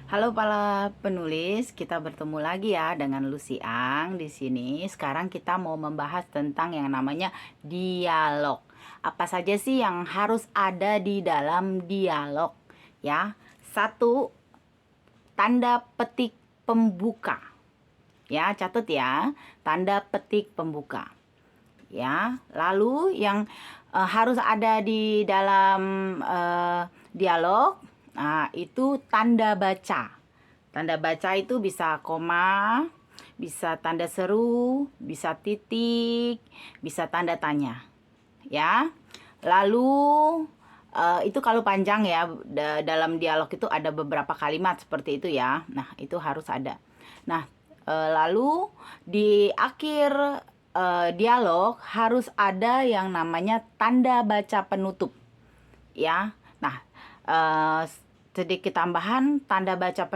Halo para penulis, kita bertemu lagi ya dengan Lucy Ang di sini. Sekarang kita mau membahas tentang yang namanya dialog. Apa saja sih yang harus ada di dalam dialog? Ya, satu, tanda petik pembuka. Ya, catat ya, tanda petik pembuka. Ya, lalu yang harus ada di dalam dialog, nah, itu tanda baca. Tanda baca itu bisa koma, bisa tanda seru, bisa titik, bisa tanda tanya. Ya, lalu itu kalau panjang ya, dalam dialog itu ada beberapa kalimat seperti itu ya. Nah, itu harus ada. Nah, lalu di akhir dialog harus ada yang namanya tanda baca penutup ya. Nah, eh, sedikit tambahan, tanda baca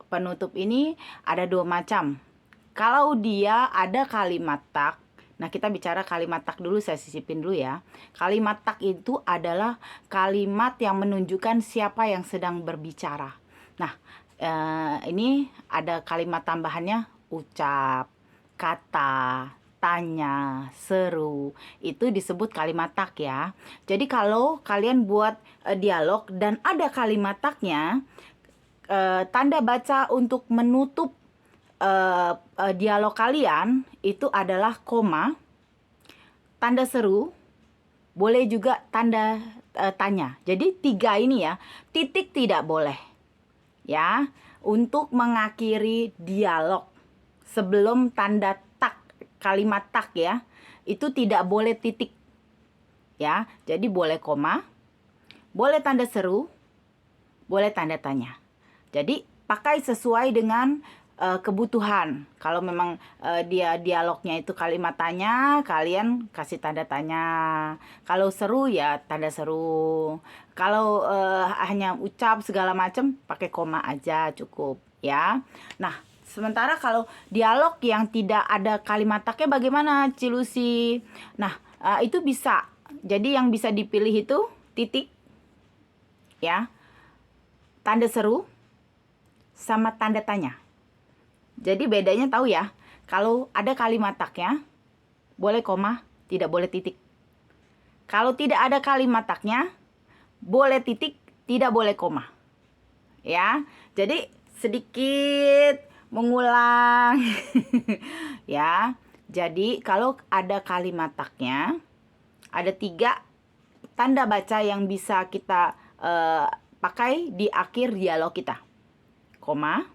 penutup ini ada dua macam. Kalau dia ada kalimat tak, nah kita bicara kalimat tak dulu, saya sisipin dulu ya. Kalimat tak itu adalah kalimat yang menunjukkan siapa yang sedang berbicara. Nah, ini ada kalimat tambahannya, ucap, kata, tanya, seru, itu disebut kalimat tak ya. Jadi kalau kalian buat dialog dan ada kalimat taknya, tanda baca untuk menutup dialog kalian itu adalah koma, tanda seru, boleh juga tanda tanya. Jadi tiga ini ya, titik tidak boleh ya untuk mengakhiri dialog sebelum tanda tak, kalimat tak ya, itu tidak boleh titik ya. Jadi boleh koma, boleh tanda seru, boleh tanda tanya. Jadi pakai sesuai dengan kebutuhan. Kalau memang dia dialognya itu kalimat tanya, kalian kasih tanda tanya. Kalau seru ya tanda seru. Kalau hanya ucap segala macam, pakai koma aja cukup ya. Nah, sementara kalau dialog yang tidak ada kalimat taknya bagaimana, Cilusi? Nah, itu bisa. Jadi yang bisa dipilih itu titik ya, tanda seru, sama tanda tanya. Jadi bedanya tahu ya, kalau ada kalimat taknya, boleh koma, tidak boleh titik. Kalau tidak ada kalimat taknya, boleh titik, tidak boleh koma. Ya, jadi sedikit mengulang. Ya, jadi kalau ada kalimat taknya, ada tiga tanda baca yang bisa kita pakai di akhir dialog kita. Koma,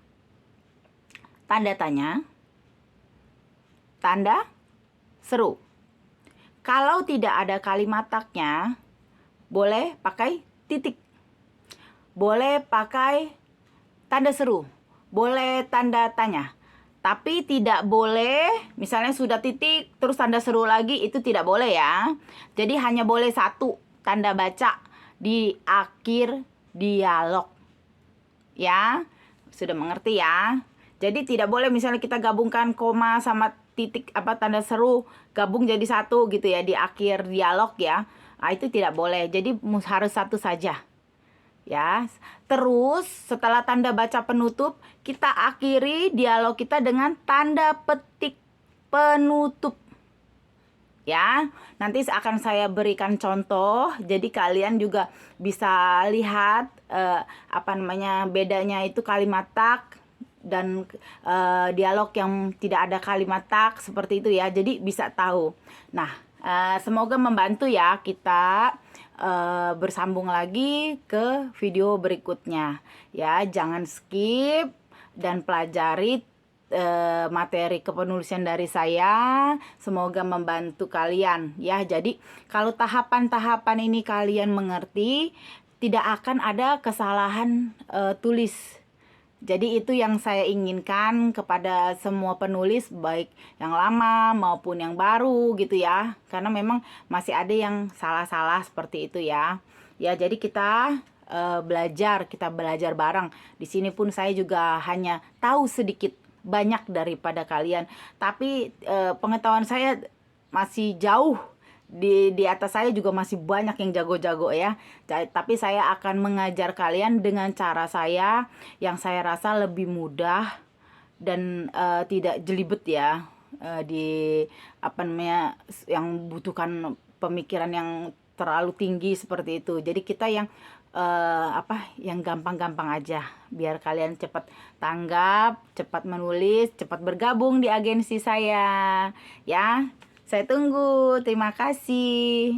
tanda tanya, tanda seru. Kalau tidak ada kalimat taknya, boleh pakai titik. Boleh pakai tanda seru. Boleh tanda tanya. Tapi tidak boleh, misalnya sudah titik, terus tanda seru lagi, itu tidak boleh ya. Jadi hanya boleh satu tanda baca di akhir dialog. Ya, sudah mengerti ya. Jadi tidak boleh misalnya kita gabungkan koma sama titik apa tanda seru gabung jadi satu gitu ya di akhir dialog ya. Nah, itu tidak boleh. Jadi harus satu saja. Ya. Terus setelah tanda baca penutup, kita akhiri dialog kita dengan tanda petik penutup. Ya, nanti akan saya berikan contoh, jadi kalian juga bisa lihat apa namanya bedanya itu kalimat tak dan dialog yang tidak ada kalimat tak seperti itu ya. Jadi bisa tahu. Nah, semoga membantu ya, kita bersambung lagi ke video berikutnya ya. Jangan skip dan pelajari materi kepenulisan dari saya. Semoga membantu kalian ya. Jadi kalau tahapan-tahapan ini kalian mengerti, tidak akan ada kesalahan tulis. Jadi itu yang saya inginkan kepada semua penulis, baik yang lama maupun yang baru gitu ya. Karena memang masih ada yang salah-salah seperti itu ya. Ya, jadi kita kita belajar bareng. Di sini pun saya juga hanya tahu sedikit banyak daripada kalian, tapi pengetahuan saya masih jauh di atas saya juga masih banyak yang jago-jago ya. Tapi saya akan mengajar kalian dengan cara saya yang saya rasa lebih mudah dan tidak jelibet ya. Di apa namanya, yang butuhkan pemikiran yang terlalu tinggi seperti itu. Jadi kita yang yang gampang-gampang aja biar kalian cepat tanggap, cepat menulis, cepat bergabung di agensi saya ya. Saya tunggu. Terima kasih.